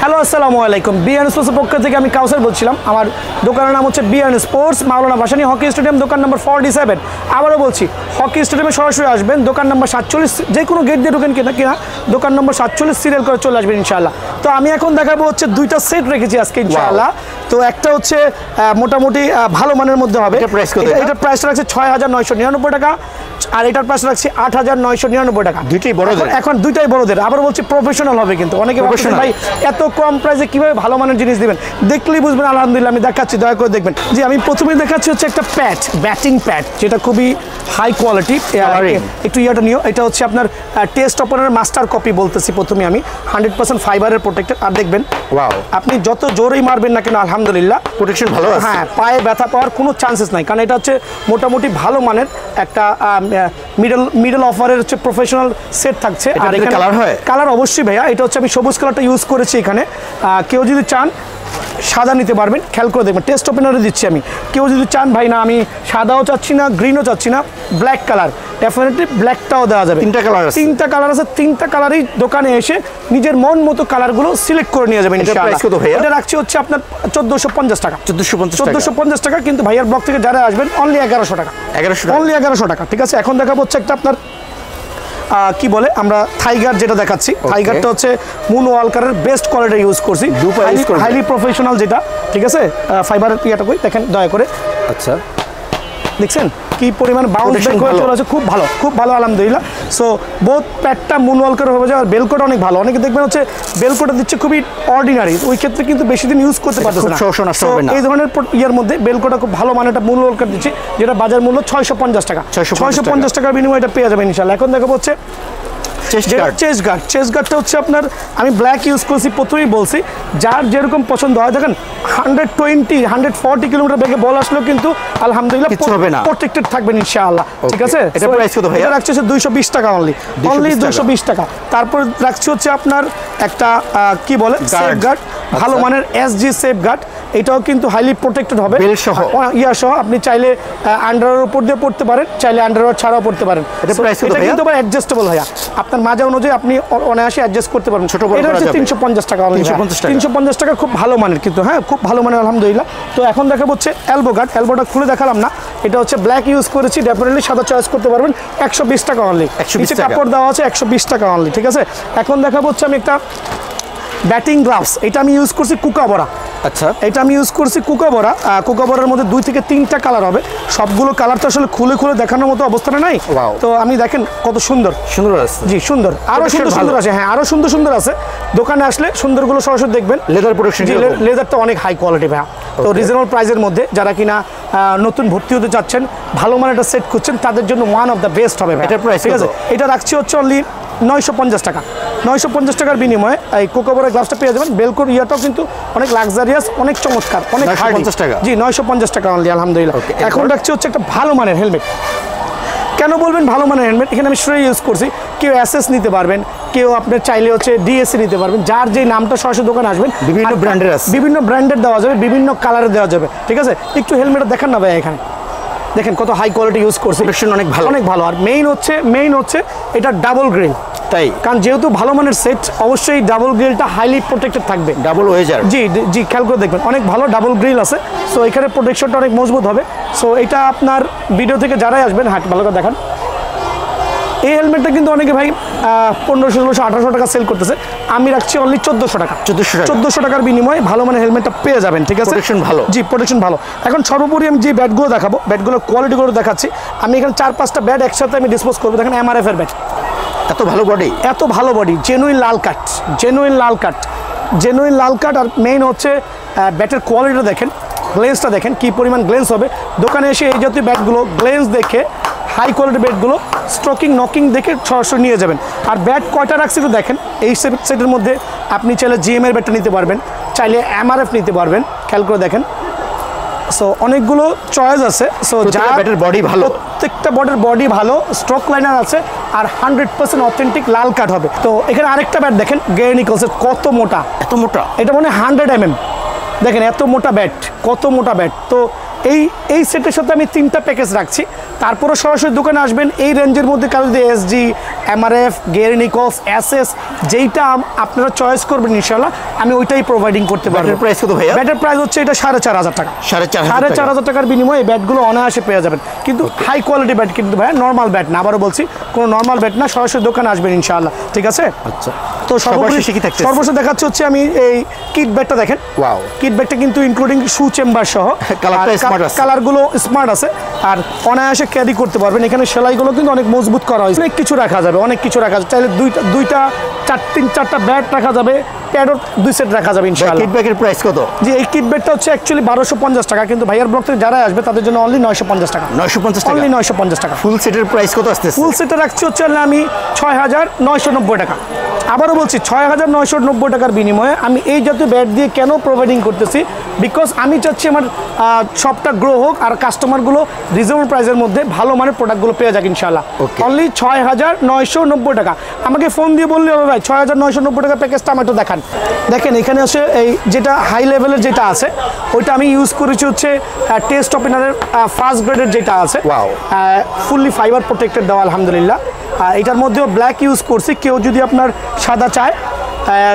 Hello আসসালামু আলাইকুম BN স্পোর্টসের পক্ষ থেকে আমি কাউসার বলছিলাম। আমার দোকানের নাম হচ্ছে বিএন স্পোর্টস, মাওলানা ভাসানী হকি স্টেডিয়াম, দোকান নম্বর 47। আবারও বলছি, হকি স্টেডিয়ামে সরাসরি আসবেন, দোকান নম্বর 47, যে কোনো গেট দিয়ে ঢোকেন কিনা দোকান নম্বর 47 সিরিয়াল করে চলে আসবেন ইনশাআল্লাহ। তো আমি এখন দেখাবো হচ্ছে দুইটা সেট রেখেছি আজকে ইনশাআল্লাহ। তো একটা হচ্ছে মোটামুটি ভালো মানের মধ্যে হবে, এটার প্রাইসটা রাখছে ৬,৯৯৯ টাকা, আর এটার প্রাইস রাখছি ৮,৯৯৯ টাকা। দুইটাই বড়দের, এখন দুইটাই বড়দের। আবার বলছি প্রফেশনাল হবে, কিন্তু অনেকে ভাই এত কম প্রাইসে কিভাবে ভালো মানের জিনিস দিবেন, দেখলেই বুঝবেন। আলহামদুলিল্লাহ আমি দেখাচ্ছি, দয়া করে দেখবেন। জি, আমি প্রথমে দেখাচ্ছি হচ্ছে একটা প্যাড, ব্যাটিং প্যাড, যেটা খুবই হাই কোয়ালিটি। একটু ইয়াটা নিও, এটা হচ্ছে আপনার টেস্ট ওপেনের মাস্টার কপি বলতেছি প্রথমে আমি, 100% ফাইবারের প্রোটেক্টেড। আর দেখবেন আপনি যত জোরেই মারবেন না কেন আলহামদুলিল্লাহ প্রোটেকশন ভালো আছে। হ্যাঁ, পায়ে ব্যথা পাওয়ার কোনো চান্সেস নাই, কারণ এটা হচ্ছে মোটামুটি ভালো মানের একটা মিডল অফারের হচ্ছে প্রফেশনাল সেট থাকছে। আর এখানে কালার হয়, কালার অবশ্যই ভাইয়া। এটা হচ্ছে আমি সবুজ কালারটা ইউজ করেছি এখানে। কেউ যদি চান সাদা নিতে পারবেন, খেয়াল করে দেখবেন টেস্ট ওপেনারে দিচ্ছি আমি। কেউ যদি চান ভাই না আমি সাদাও চাচ্ছি না, গ্রিনও চাচ্ছি না, ব্ল্যাক কালার, ডেফিনেটলি ব্ল্যাকটাও দেওয়া যাবে। তিনটা কালার আছে, তিনটা কালারই দোকানে এসে নিজের মন মতো কালারগুলো সিলেক্ট করে নিয়ে যাবেন ইনশাআল্লাহ। এটা রাখছি হচ্ছে আপনার ১৪৫০ টাকা, ১৪৫০ টাকা। কিন্তু ভাইয়ার ব্লক থেকে যারা আসবেন অনলি ১১০০ টাকা, অনলি ১১০০ টাকা। ঠিক আছে, এখন দেখাবো হচ্ছে একটা আপনার কি বলে আমরা থাইগার যেটা দেখাচ্ছি। থাইগারটা হচ্ছে মুন ওয়ালকারের বেস্ট কোয়ালিটি ইউজ করছি, হাইলি প্রফেশনাল যেটা। ঠিক আছে, ফাইবারের ইয়াটা কই দেখেন দয়া করে। আচ্ছা, দেখছেন কি পরিমাণ বাউন্স ব্যাক হয়ে চলে আছে, খুব ভালো, খুব ভালো আলহামদুলিল্লাহ। সো বোথ প্যাডটা মুন ওয়ালকার হবে, আর বেলকোটা অনেক ভালো। অনেকে দেখবেন হচ্ছে বেলকোটা দিচ্ছে খুবই অর্ডিনারি, ওই ক্ষেত্রে কিন্তু বেশি দিন ইউজ করতে পারতেছে না। এই ধরনের ইয়ার মধ্যে বেলকোটা খুব ভালো মানে একটা মুন ওয়ালকার দিচ্ছি, যেটা বাজার মূল্য ৬৫০ টাকা। ৬৫০ টাকার বিনিময়ে এটা পেয়ে যাবেন ইনশাআল্লাহ। এখন দেখাবো হচ্ছে চেস্ট গার্ডটা হচ্ছে আপনার আমি ব্ল্যাক ইউজ করছি, প্রথমেই বলছি যার যেরকম পছন্দ হয়। দেখেন 140 কিলোমিটার বেগে বল আসলেও কিন্তু আলহামদুলিল্লাহ প্রোটেক্টেড থাকবেন ইনশাআল্লাহ। ঠিক আছে, এটা রাখছি হচ্ছে 220 টাকা, অনলি 220 টাকা। তারপর রাখছি হচ্ছে আপনার একটা কি বলে সেফ গার্ড, ভালো মানের এসজি সেফ গার্ড। এটাও কিন্তু হাইলি প্রোটেক্টেড হবে, ইয়া সহ। আপনি চাইলে আন্ডারের উপর দিয়ে পড়তে পারেন, চাইলে আন্ডারওয়্যার ছাড়াও পড়তে পারেন। এটা কিন্তু আবার অ্যাডজাস্টেবল ভাইয়া, আপনার মাজা অনুযায়ী আপনি অনায়াসে অ্যাডজাস্ট করতে পারবেন। এটা হচ্ছে ৩৫০ টাকা, ৩৫০ টাকা, খুব ভালো মানের কিন্তু, হ্যাঁ খুব ভালো মানের আলহামদুলিল্লাহ। তো এখন দেখাবো হচ্ছে এলবো গার্ড। এলবোটা খুলে দেখালাম না, এটা হচ্ছে ব্ল্যাক ইউজ করেছি, ডেফিনেটলি সাদা চয়েস করতে পারবেন। ১২০ টাকা অনলি, নিচে কাপড় দেওয়া আছে, ১২০ টাকা অনলি। ঠিক আছে, এখন দেখাবো হচ্ছে আমি একটা ব্যাটিং গ্লাভস। এটা আমি ইউজ করছি কুকাবরা। আচ্ছা, এটা আমি ইউজ করছি কুকাবরা। কুকাবরার মধ্যে ২ থেকে ৩টা কালার হবে, সবগুলো কালার তো আসলে খুলে দেখানোর মতো অবস্থানে নাই। তো আমি দেখেন কত সুন্দর আছে। জি সুন্দর, আরো সুন্দর আছে। হ্যাঁ, আরো সুন্দর আছে। দোকানে আসলে সুন্দরগুলো সরাসরি দেখবেন। লেদার প্রোটেকশন, লেদারটা অনেক হাই কোয়ালিটি ভাইয়া। তো রিজনেবল প্রাইসের মধ্যে যারা কিনা নতুন ভর্তি হতে চাচ্ছেন, ভালো মানের একটা সেট খুঁজছেন, তাদের জন্য ওয়ান অফ দ্য বেস্ট হবে। ঠিক আছে, এটা রাখছি হচ্ছে অনলি ৯৫০ টাকা। ৯৫০ টাকার বিনিময়ে এই কোকাবরা গ্লাভসটা পেয়ে যাবেন। বেলকোর ইয়াটাও কিন্তু অনেক লাক্সারিয়াস, অনেক চমৎকার, অনেক ৯৫০ টাকা। জি ৯৫০ টাকা অনলি আলহামদুলিল্লাহ। এখন রাখছি হচ্ছে একটা ভালো মানের হেলমেট। কেন বলবেন ভালো মানের হেলমেট? এখানে আমি শ্রেয় ইউজ করছি। কেউ এসএস নিতে পারবেন, কেউ আপনার চাইলে হচ্ছে ডিএসসি নিতে পারবেন। যার যেই নামটা সরাসরি দোকানে আসবেন, বিভিন্ন ব্র্যান্ডের দেওয়া যাবে, বিভিন্ন কালারের দেওয়া যাবে। ঠিক আছে, একটু হেলমেটটা দেখান না ভাই। এখানে দেখেন কত হাই কোয়ালিটি ইউজ করছে, অনেক ভালো। আর মেইন হচ্ছে এটা ডাবল গ্রিল, তাই কারণ যেহেতু ভালো মানের সেট, অবশ্যই ডাবল গ্রিলটা হাইলি প্রোটেক্টেড থাকবে। ডাবল ওয়েজার, জি খেয়াল করে দেখবেন, অনেক ভালো ডাবল গ্রিল আছে। সো এখানে প্রোটেকশনটা অনেক মজবুত হবে। সো এটা আপনার ভিডিও থেকে যারাই আসবেন, হাট ভালো করে দেখান। এই হেলমেটটা কিন্তু অনেকে ভাই ১৫০০, ১৬০০, ১৮০০ টাকা সেল করতেছে। আমি রাখছি অনলি ১৪০০ টাকা। ১৪০০ টাকার বিনিময়ে ভালো মানের হেলমেটটা পেয়ে যাবেন। ঠিক আছে, প্রোটেকশন ভালো। জি প্রোটেকশন ভালো। এখন সর্বোপরি আমি যে ব্যাটগুলো দেখাবো, ব্যাটগুলোর কোয়ালিটিগুলো দেখাচ্ছি। আমি এখানে ৪-৫টা ব্যাট একসাথে আমি ডিসপোজ করবো। দেখেন এমআরএফ এর ব্যাট, এত ভালো বডি, জেনুইন লাল কাট। আর মেইন হচ্ছে ব্যাটের কোয়ালিটিটা দেখেন, গ্লেন্সটা দেখেন কি পরিমাণ গ্লেন্স হবে। দোকানে এসে এই জাতীয় ব্যাটগুলো গ্লেন্স দেখে, হাই কোয়ালিটি ব্যাটগুলো স্ট্রোকিং নকিং দেখে সরাসরি নিয়ে যাবেন। আর ব্যাট কয়টা রাখছি একটু দেখেন। এই সেটের মধ্যে আপনি চাইলে জিএম এর ব্যাটটা নিতে পারবেন, চাইলে এমআরএফ নিতে পারবেন, খেয়াল করে দেখেন। সো অনেকগুলো চয়েস আছে। সো যার ব্যাটের বডি ভালো, প্রত্যেকটা ব্যাটের বডি ভালো, স্ট্রোক লাইনার আছে, আর 100% অথেন্টিক লাল কাট হবে। তো এখানে আরেকটা ব্যাট দেখেন, গেয়ার নিকলসের, কত মোটা, এত মোটা, এটা মানে 100 mm। দেখেন এত মোটা ব্যাট, কত মোটা ব্যাট। তো এই সেটের সাথে আমি 3টা প্যাকেজ রাখছি। তারপরে সরাসরি দোকানে আসবেন এই রেঞ্জের মধ্যে কারো যদি SG, MRF, gear Nicholls, SS যেইটা আপনারা চয়েস করবেন ইনশাআল্লাহ আমি ওইটাই প্রোভাইডিং করতে পারবো। ব্যাটের প্রাইস কত ভাইয়া? ব্যাটের প্রাইস হচ্ছে এটা 4,500 টাকা। 4,500 টাকার বিনিময়ে এই ব্যাটগুলো অনায়াসে পেয়ে যাবেন, কিন্তু হাই কোয়ালিটি ব্যাট কিন্তু ভাই, নর্মাল ব্যাট না, আবারও বলছি কোনো নর্মাল ব্যাট না, সরাসরি দোকানে আসবেন ইনশাআল্লাহ, ঠিক আছে? আচ্ছা, তো সর্বশেষ দেখাচ্ছি হচ্ছে আমি এই কিট ব্যাগটা দেখেন। ওয়াও, কিট ব্যাগটা কিন্তু ইনক্লুডিং শু চেম্বার সহ, কালারগুলো স্মার্ট আছে আর অনায়াসে ক্যারি করতে পারবেন। এখানে সেলাইগুলো কিন্তু অনেক মজবুত করা হয়েছে, অনেক কিছু রাখা যাবে, অনেক কিছু রাখা যাবে। চাইলে দুইটা 3-4টা ব্যাট রাখা যাবে, প্যাডও 2 সেট রাখা যাবে ইনশাআল্লাহ। কিট ব্যাগের প্রাইস কত? জি, এই কিট ব্যাগটা হচ্ছে অ্যাকচুয়ালি 1250 টাকা, কিন্তু ভাইয়ার ব্লগ থেকে যারা আসবে তাদের জন্য অনলি 950 টাকা। 950 টাকা, অনলি 950 টাকা। ফুল সেটের প্রাইস কত আসছে? ফুল সেটের রাখছি হচ্ছে আমি 6,990 টাকা। আবারও বলছি 6,990 টাকার বিনিময়ে আমি এই জাতীয় ব্যাট দিয়ে কেন প্রোভাইডিং করতেছি, বিকজ আমি চাচ্ছি আমার শপটা গ্রো হোক আর কাস্টমারগুলো রিজনেবল প্রাইসের মধ্যে ভালো মানের প্রোডাক্টগুলো পেয়ে যাক ইনশাআল্লাহ। অনলি 6,990 টাকা। আমাকে ফোন দিয়ে বললে হবে ভাই 6,990 টাকা প্যাকেজটা আমার একটু দেখান। দেখেন এখানে হচ্ছে এই যেটা হাই লেভেলের যেটা আছে ওইটা আমি ইউজ করেছি হচ্ছে টেস্ট ওপেনারের ফার্স্ট গ্রেডের যেটা আছে, ফুললি ফাইবার প্রোটেক্টেড দেওয়া আলহামদুলিল্লাহ। এটার মধ্যেও ব্ল্যাক ইউজ করছি, কেউ যদি আপনার সাদা চায়,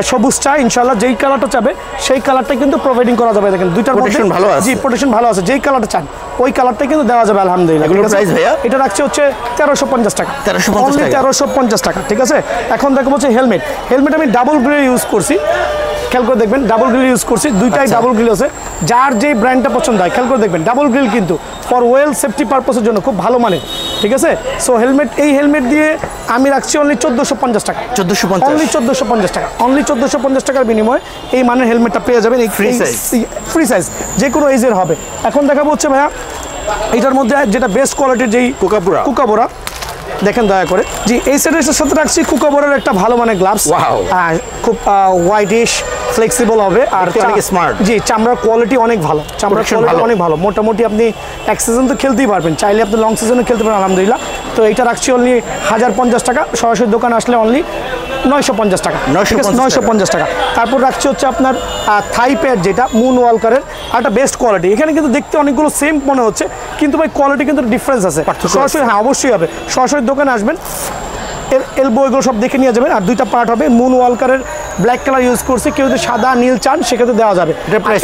সবুজ চায়, ইনশাআল্লাহ যেই কালারটা চাবে সেই কালারটা কিন্তু প্রোভাইডিং করা যাবে। দেখেন দুইটার মধ্যে ভালো আছে, জি প্রোটেকশন ভালো আছে, যেই কালারটা চান ওই কালারটা কিন্তু দেওয়া যাবে আলহামদুলিল্লাহ। এগুলোর প্রাইস ভাইয়া? এটা রাখছে হচ্ছে 1350 টাকা। 1350 টাকা, ঠিক আছে? এখন দেখো হচ্ছে হেলমেট আমি ডাবল গ্রিল ইউজ করছি, খেয়াল করে দেখবেন ডাবল গ্রিল ইউজ করছি, দুইটাই ডাবল গ্রিল আছে, যার যেই ব্র্যান্ডটা পছন্দ হয় খেয়াল করে দেখবেন। ডাবল গ্রিল কিন্তু ফর ওয়েল সেফটি পারপাসের জন্য খুব ভালো মানের, ঠিক আছে? সো এই হেলমেট দিয়ে আমি রাখছি অনলি 1450 টাকা। 1450, অনলি 1450 টাকা, অনলি 1450 টাকার বিনিময়ে এই মানের হেলমেটটা পেয়ে যাবেন। এই ফ্রি সাইজ যে কোনো এজের হবে। এখন দেখাবো হচ্ছে ভাইয়া এটার মধ্যে যেটা বেস্ট কোয়ালিটির যেই কুকাবোরা দেখেন দয়া করে। জি, এই সেটের সাথে রাখছি কুকাবোরার একটা ভালো মানের গ্লাভস, খুব হোয়াইটিশ ফ্লেক্সিবল হবে আর স্মার্ট। জি, চামড়ার কোয়ালিটি অনেক ভালো, অনেক ভালো। মোটামুটি আপনি এক সিজন তো খেলতেই পারবেন, চাইলে আপনি লং সিজনে খেলতে পারেন আলহামদুলিল্লাহ। তো এটা রাখছি অনলি 1050 টাকা, সরাসরি দোকানে আসলে অনলি 950 টাকা, 950 টাকা। তারপর রাখছি হচ্ছে আপনার থাই প্যাড যেটা মুন ওয়ালকারের, একটা বেস্ট কোয়ালিটি। এখানে কিন্তু দেখতে অনেকগুলো সেম মনে হচ্ছে, কিন্তু ভাই কোয়ালিটি কিন্তু ডিফারেন্স আছে সরাসরি। হ্যাঁ, অবশ্যই হবে, সরাসরি দোকানে আসবেন, এলবো এগুলো সব দেখে নিয়ে যাবেন। আর দুইটা পার্ট হবে, মুন ওয়ালকারের ব্ল্যাক কালার ইউজ করছি, কেউ যদি সাদা নীল চান সেক্ষেত্রে দেওয়া যাবে।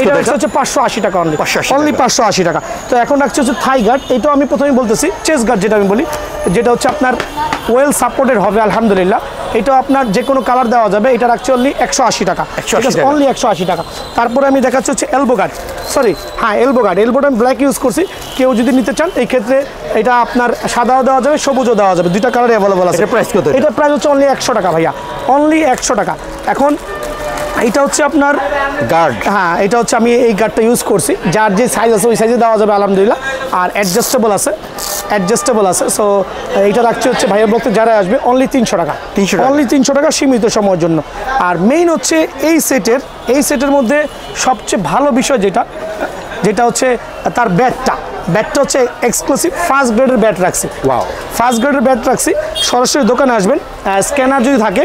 এটা হচ্ছে 580 টাকা, অনলি 580 টাকা। তো এখন রাখছি হচ্ছে থাই গার্ড, এটাও আমি প্রথমেই বলতেছি চেস্ট গার্ড যেটা আমি বলি, যেটা হচ্ছে আপনার ওয়েল সাপোর্টেড হবে আলহামদুলিল্লাহ। এটাও আপনার যে কোনো কালার দেওয়া যাবে। এটা রাখছি অনলি 180 টাকা, অনলি 180 টাকা। তারপরে আমি দেখাচ্ছি হচ্ছে এলবো গার্ড, এলবোটা আমি ব্ল্যাক ইউজ করছি, কেউ যদি নিতে চান এই ক্ষেত্রে এটা আপনার সাদাও দেওয়া যাবে, সবুজও দেওয়া যাবে, দুইটা কালার অ্যাভেলেবল আছে। এটা প্রাইস হচ্ছে অনলি 100 টাকা ভাইয়া, অনলি 100 টাকা। এখন এইটা হচ্ছে আপনার গার্ড, হ্যাঁ এটা হচ্ছে আমি এই গার্ডটা ইউজ করছি, যার যে সাইজ আছে ওই সাইজে দেওয়া যাবে আলহামদুলিল্লাহ। আর অ্যাডজাস্টেবল আছে। সো এইটা রাখছি হচ্ছে ভাইয়ের ব্লগতে যারা আসবে অনলি 300 টাকা, অনলি 300 টাকা সীমিত সময়ের জন্য। আর মেইন হচ্ছে এই সেটের মধ্যে সবচেয়ে ভালো বিষয় যেটা হচ্ছে তার ব্যাটটা হচ্ছে এক্সক্লুসিভ ফার্স্ট গ্রেডের ব্যাট রাখছি। ফার্স্ট গ্রেডের ব্যাট রাখছি, সরাসরি দোকানে আসবেন, স্ক্যানার যদি থাকে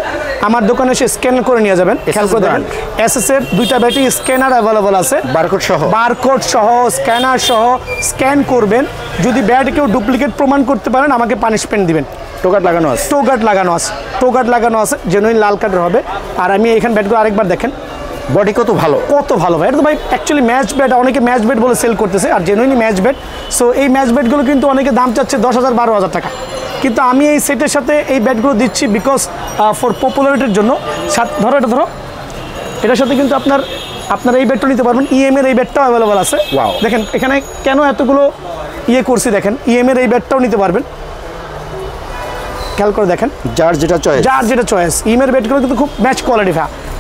আমার দোকানে এসে স্ক্যান করে নিয়ে যাবেন। খেয়াল করে দেখেন এসএস এর দুইটা ব্যাটই স্ক্যানার অ্যাভেলেবল আছে, বারকোড সহ স্ক্যানার সহ স্ক্যান করবেন। যদি ব্যাট কেউ ডুপ্লিকেট প্রমাণ করতে পারেন আমাকে পানিশমেন্ট দিবেন। টোগার্ড লাগানো আছে, জেনুইন লাল কার্ডের হবে। আর আমি এখানে ব্যাটগুলো আরেকবার দেখেন, বডি কত ভালো ভাই। এটা তো ভাই অ্যাকচুয়ালি ম্যাচ ব্যাট, অনেকে ম্যাচ ব্যাট বলে সেল করতেছে, আর জেনুইনলি ম্যাচ ব্যাট। সো এই ম্যাচ ব্যাটগুলো কিন্তু অনেকে দাম চাচ্ছে 10,000 12,000 টাকা, কিন্তু আমি এই সেটের সাথে এই ব্যাটগুলো দিচ্ছি বিকজ ফর পপুলারিটির জন্য। ধরো এটার সাথে কিন্তু আপনার এই ব্যাটটা নিতে পারবেন, ইএম-এর এই ব্যাটটাও অ্যাভেলেবল আছে। দেখেন এখানে কেন এতগুলো করছি, দেখেন ইএম-এর এই ব্যাটটাও নিতে পারবেন, খেয়াল করে দেখেন, যার যেটা চয়েস। ইএম-এর ব্যাটগুলো কিন্তু খুব ম্যাচ কোয়ালিটি,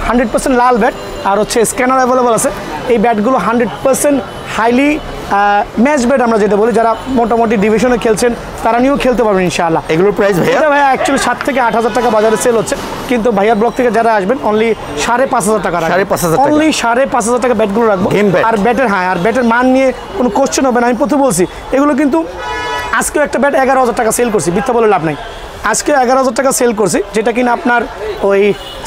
100% লাল ব্যাট। আর হচ্ছে স্ক্যানার অ্যাভেলেবল আছে। এই ব্যাটগুলো 100% হাইলি ম্যাচ ব্যাট আমরা যেটা বলি, যারা মোটামুটি ডিভিশনে খেলছেন তারা নিয়েও খেলতে পারবেন ইনশাআল্লাহ। এগুলোর প্রাইস ভাইয়া অ্যাকচুয়ালি 7 থেকে 8,000 টাকা বাজারে সেল হচ্ছে, কিন্তু ভাইয়ার ব্লগ থেকে যারা আসবেন অনলি 5,500 টাকা রাখবো, অনলি 5,500 টাকা ব্যাটগুলো রাখবো। আর ব্যাটের মান নিয়ে কোনো কোশ্চেন হবে না। আমি প্রথমে বলছি এগুলো কিন্তু আজকেও একটা ব্যাট 11,000 টাকা সেল করছি, মিথ্যা বলে লাভ নাই। আজকে 11,000 টাকা সেল করছি, যেটা কিনা আপনার ওই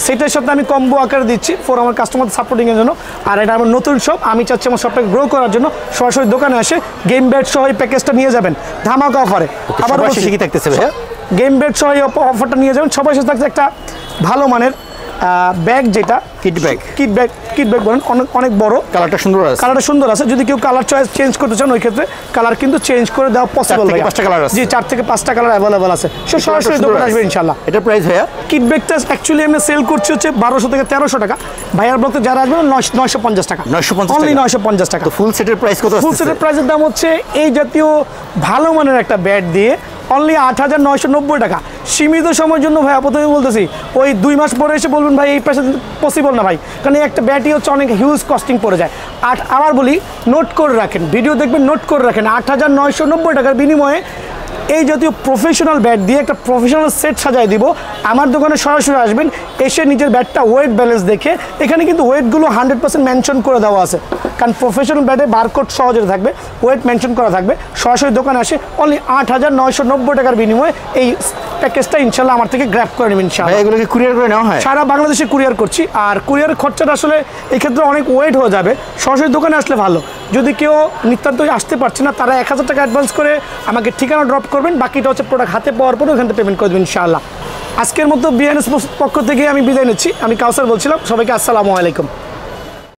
সেটের সাথে আমি কম্বো আকারে দিচ্ছি ফর আমার কাস্টমার সাপোর্টিংয়ের জন্য। আর এটা আমার নতুন শপ, আমি চাচ্ছি আমার শপটাকে গ্রো করার জন্য সরাসরি দোকানে আসে গেম বেড সহ এই প্যাকেজটা নিয়ে যাবেন ধামাকা অফারে। আবার শিখি থাকতেছে ভাইয়া, গেম বেড সহ এই অফারটা নিয়ে যাবেন। সবাই সাথে থাকছে একটা ভালো মানের ব্যাগ, যেটা কিট ব্যাগ বলেন, অনেক বড়, কালারটা সুন্দর আছে। যদি কেউ কালার চয়েস চেঞ্জ করতে চান ওই ক্ষেত্রে কালার কিন্তু চেঞ্জ করে দেওয়া পসিবল। 5টা কালার আছে, জি 4 থেকে 5টা কালার अवेलेबल আছে। সে সরাসরি দোকানে আসবে ইনশাআল্লাহ। এটা প্রাইস ভাইয়া, কিট ব্যাগটা অ্যাকচুয়ালি আমি সেল করছি হচ্ছে 1200 থেকে 1300 টাকা। ভাইয়ার ব্লগে যারা আসবে 950 টাকা, অনলি 950 টাকা। তো ফুল সেটের প্রাইস কত? ফুল সেটের প্রাইসের দাম হচ্ছে এই জাতীয় ভালো মানের একটা ব্যাট দিয়ে অনলি 8,990 টাকা। সীমিত সময়ের জন্য ভাই প্রথমে বলতেছি, ওই 2 মাস পরে এসে বলবেন ভাই এই প্রাইসে পসিবল না ভাই, কারণ এই একটা ব্যাটই হচ্ছে অনেক হিউজ কস্টিং পড়ে যায়। আবার বলি, নোট করে রাখেন, ভিডিও দেখবেন, নোট করে রাখেন, 8,990 টাকার বিনিময়ে এই জাতীয় প্রফেশনাল ব্যাট দিয়ে একটা প্রফেশনাল সেট সাজায় দিব। আমার দোকানে সরাসরি আসবেন, এসে নিজের ব্যাটটা ওয়েট ব্যালেন্স দেখে, এখানে কিন্তু ওয়েটগুলো 100% মেনশন করে দেওয়া আছে, কারণ প্রফেশনাল ব্যাটে বারকোড সহজে থাকবে, ওয়েট মেনশন করা থাকবে। সরাসরি দোকানে আসে অনলি 8,990 টাকার বিনিময়ে এই প্যাকেজটা ইনশাল্লাহ আমার থেকে গ্র্যাব করে নেবেন ইনশাআল্লাহ। এগুলোকে কুরিয়ার করে নেওয়া হয়, সারা বাংলাদেশে কুরিয়ার করছি। আর কুরিয়ারের খরচাটা আসলে এই ক্ষেত্রে অনেক ওয়েট হয়ে যাবে, সরাসরি দোকানে আসলে ভালো। যদি কেউ নিতান্ত আসতে পারছে না, তারা 1000 টাকা অ্যাডভান্স করে আমাকে ঠিকানা ড্রপ করবেন, বাকিটা হচ্ছে প্রোডাক্ট হাতে পাওয়ার পরে ওখান থেকে পেমেন্ট করে দেবেন ইনশাআল্লাহ। আজকের মতো বিএনএস পক্ষ থেকে আমি বিদায় নিচ্ছি। আমি কাউসার বলছিলাম, সবাইকে আসসালামু আলাইকুম।